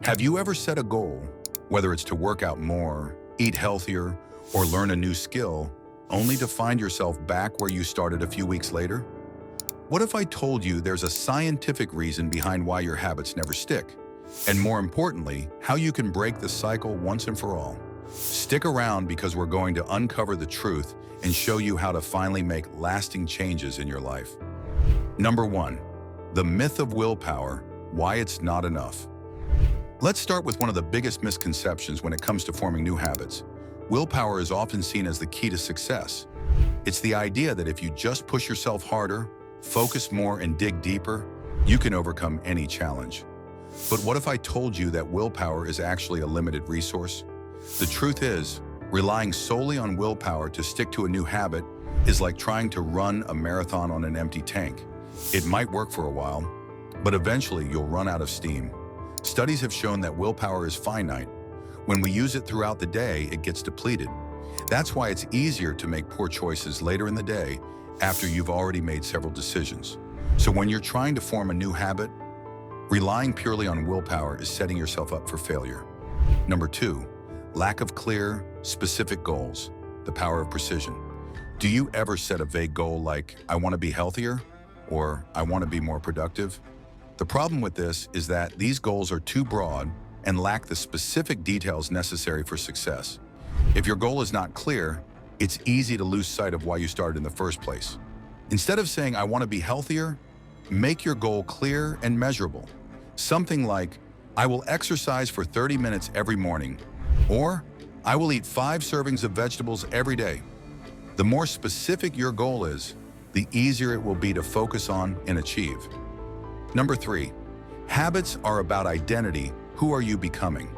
Have you ever set a goal, whether it's to work out more, eat healthier, or learn a new skill, only to find yourself back where you started a few weeks later? What if I told you there's a scientific reason behind why your habits never stick? And more importantly, how you can break the cycle once and for all? Stick around because we're going to uncover the truth and show you how to finally make lasting changes in your life. Number 1. The myth of willpower, why it's not enough. Let's start with one of the biggest misconceptions when it comes to forming new habits. Willpower is often seen as the key to success. It's the idea that if you just push yourself harder, focus more, and dig deeper, you can overcome any challenge. But what if I told you that willpower is actually a limited resource? The truth is, relying solely on willpower to stick to a new habit is like trying to run a marathon on an empty tank. It might work for a while, but eventually you'll run out of steam. Studies have shown that willpower is finite. When we use it throughout the day, it gets depleted. That's why it's easier to make poor choices later in the day after you've already made several decisions. So when you're trying to form a new habit, relying purely on willpower is setting yourself up for failure. Number 2, lack of clear, specific goals, the power of precision. Do you ever set a vague goal like, I want to be healthier, or I want to be more productive? The problem with this is that these goals are too broad and lack the specific details necessary for success. If your goal is not clear, it's easy to lose sight of why you started in the first place. Instead of saying, I want to be healthier, make your goal clear and measurable. Something like, I will exercise for 30 minutes every morning, or I will eat 5 servings of vegetables every day. The more specific your goal is, the easier it will be to focus on and achieve. Number 3, habits are about identity. Who are you becoming?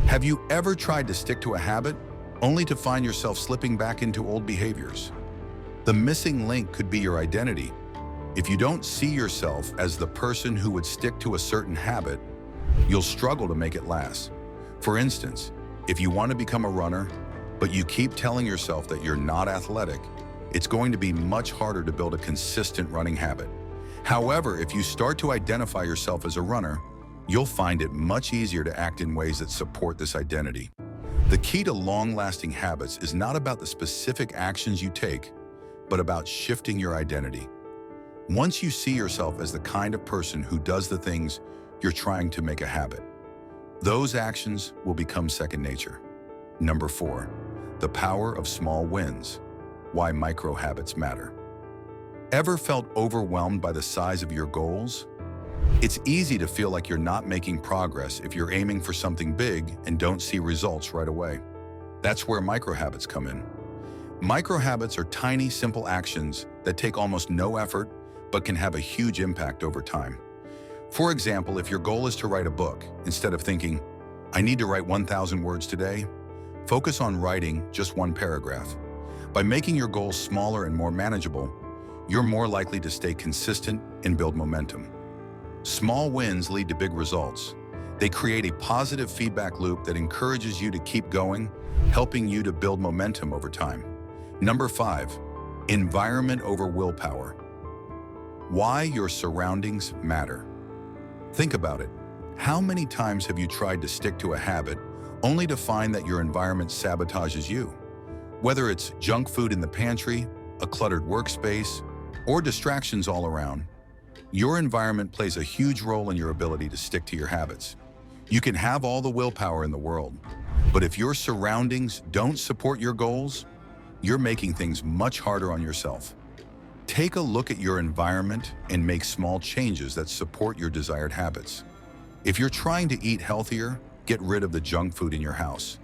Have you ever tried to stick to a habit only to find yourself slipping back into old behaviors? The missing link could be your identity. If you don't see yourself as the person who would stick to a certain habit, you'll struggle to make it last. For instance, if you want to become a runner, but you keep telling yourself that you're not athletic, it's going to be much harder to build a consistent running habit. However, if you start to identify yourself as a runner, you'll find it much easier to act in ways that support this identity. The key to long-lasting habits is not about the specific actions you take, but about shifting your identity. Once you see yourself as the kind of person who does the things you're trying to make a habit, those actions will become second nature. Number 4, the power of small wins. Why micro habits matter. Ever felt overwhelmed by the size of your goals? It's easy to feel like you're not making progress if you're aiming for something big and don't see results right away. That's where micro habits come in. Micro habits are tiny, simple actions that take almost no effort but can have a huge impact over time. For example, if your goal is to write a book, instead of thinking, I need to write 1,000 words today, focus on writing just 1 paragraph. By making your goals smaller and more manageable, you're more likely to stay consistent and build momentum. Small wins lead to big results. They create a positive feedback loop that encourages you to keep going, helping you to build momentum over time. Number 5, environment over willpower. Why your surroundings matter. Think about it. How many times have you tried to stick to a habit only to find that your environment sabotages you? Whether it's junk food in the pantry, a cluttered workspace, or distractions all around, your environment plays a huge role in your ability to stick to your habits. You can have all the willpower in the world, but if your surroundings don't support your goals, you're making things much harder on yourself. Take a look at your environment and make small changes that support your desired habits. If you're trying to eat healthier, get rid of the junk food in your house.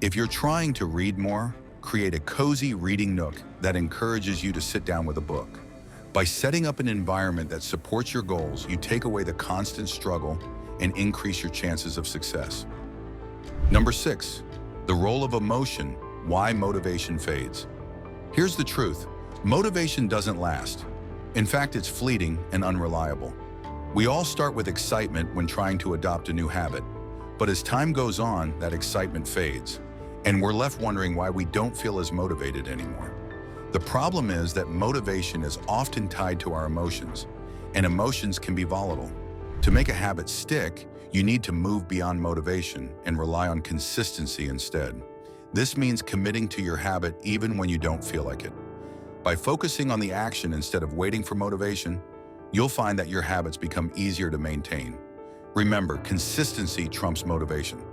If you're trying to read more, create a cozy reading nook that encourages you to sit down with a book. By setting up an environment that supports your goals, you take away the constant struggle and increase your chances of success. Number 6, the role of emotion, why motivation fades. Here's the truth, motivation doesn't last. In fact, it's fleeting and unreliable. We all start with excitement when trying to adopt a new habit, but as time goes on, that excitement fades, and we're left wondering why we don't feel as motivated anymore. The problem is that motivation is often tied to our emotions, and emotions can be volatile. To make a habit stick, You need to move beyond motivation and rely on consistency instead. This means committing to your habit even when you don't feel like it. By focusing on the action instead of waiting for motivation, you'll find that your habits become easier to maintain. Remember, consistency trumps motivation.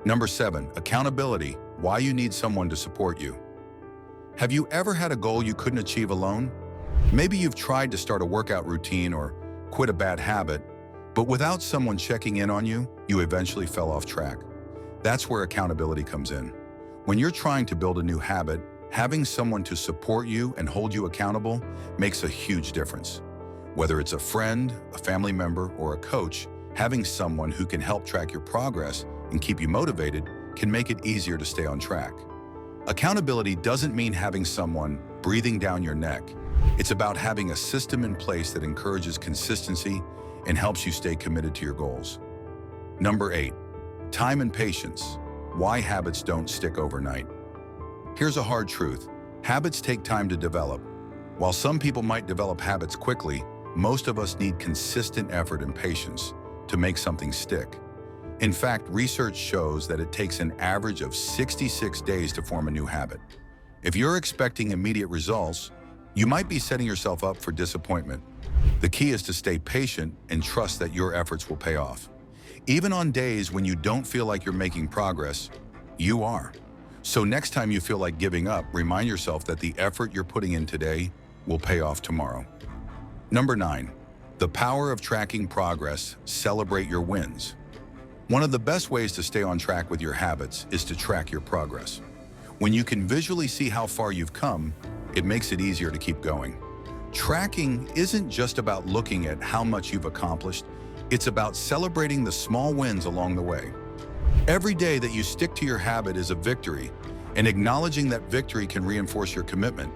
Number 7, accountability, why you need someone to support you. Have you ever had a goal you couldn't achieve alone? Maybe you've tried to start a workout routine or quit a bad habit, but without someone checking in on you, you eventually fell off track. That's where accountability comes in. When you're trying to build a new habit, having someone to support you and hold you accountable makes a huge difference. Whether it's a friend, a family member, or a coach, having someone who can help track your progress and keep you motivated can make it easier to stay on track. Accountability doesn't mean having someone breathing down your neck. It's about having a system in place that encourages consistency and helps you stay committed to your goals. Number 8, time and patience, why habits don't stick overnight. Here's a hard truth. Habits take time to develop. While some people might develop habits quickly, most of us need consistent effort and patience to make something stick. In fact, research shows that it takes an average of 66 days to form a new habit. If you're expecting immediate results, you might be setting yourself up for disappointment. The key is to stay patient and trust that your efforts will pay off. Even on days when you don't feel like you're making progress, you are. So next time you feel like giving up, remind yourself that the effort you're putting in today will pay off tomorrow. Number 9, the power of tracking progress, celebrate your wins. One of the best ways to stay on track with your habits is to track your progress. When you can visually see how far you've come, it makes it easier to keep going. Tracking isn't just about looking at how much you've accomplished, it's about celebrating the small wins along the way. Every day that you stick to your habit is a victory, and acknowledging that victory can reinforce your commitment.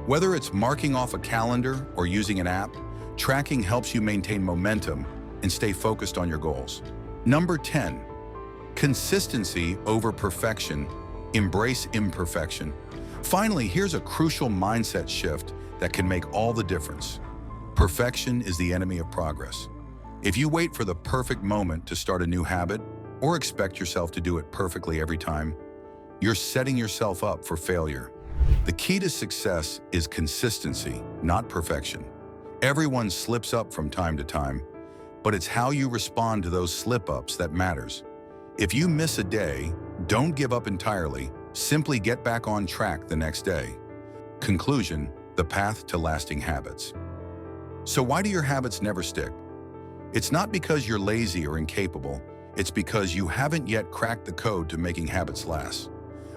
Whether it's marking off a calendar or using an app, tracking helps you maintain momentum and stay focused on your goals. Number 10, consistency over perfection. Embrace imperfection. Finally, here's a crucial mindset shift that can make all the difference. Perfection is the enemy of progress. If you wait for the perfect moment to start a new habit or expect yourself to do it perfectly every time, you're setting yourself up for failure. The key to success is consistency, not perfection. Everyone slips up from time to time, but it's how you respond to those slip-ups that matters. If you miss a day, don't give up entirely. Simply get back on track the next day. Conclusion, the path to lasting habits. So why do your habits never stick? It's not because you're lazy or incapable. It's because you haven't yet cracked the code to making habits last.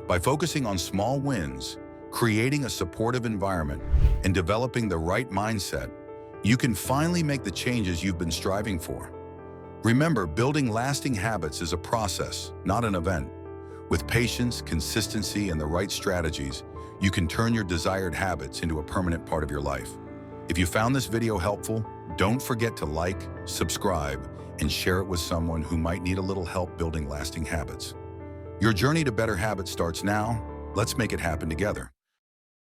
By focusing on small wins, creating a supportive environment, and developing the right mindset, you can finally make the changes you've been striving for. Remember, building lasting habits is a process, not an event. With patience, consistency, and the right strategies, you can turn your desired habits into a permanent part of your life. If you found this video helpful, don't forget to like, subscribe, and share it with someone who might need a little help building lasting habits. Your journey to better habits starts now. Let's make it happen together.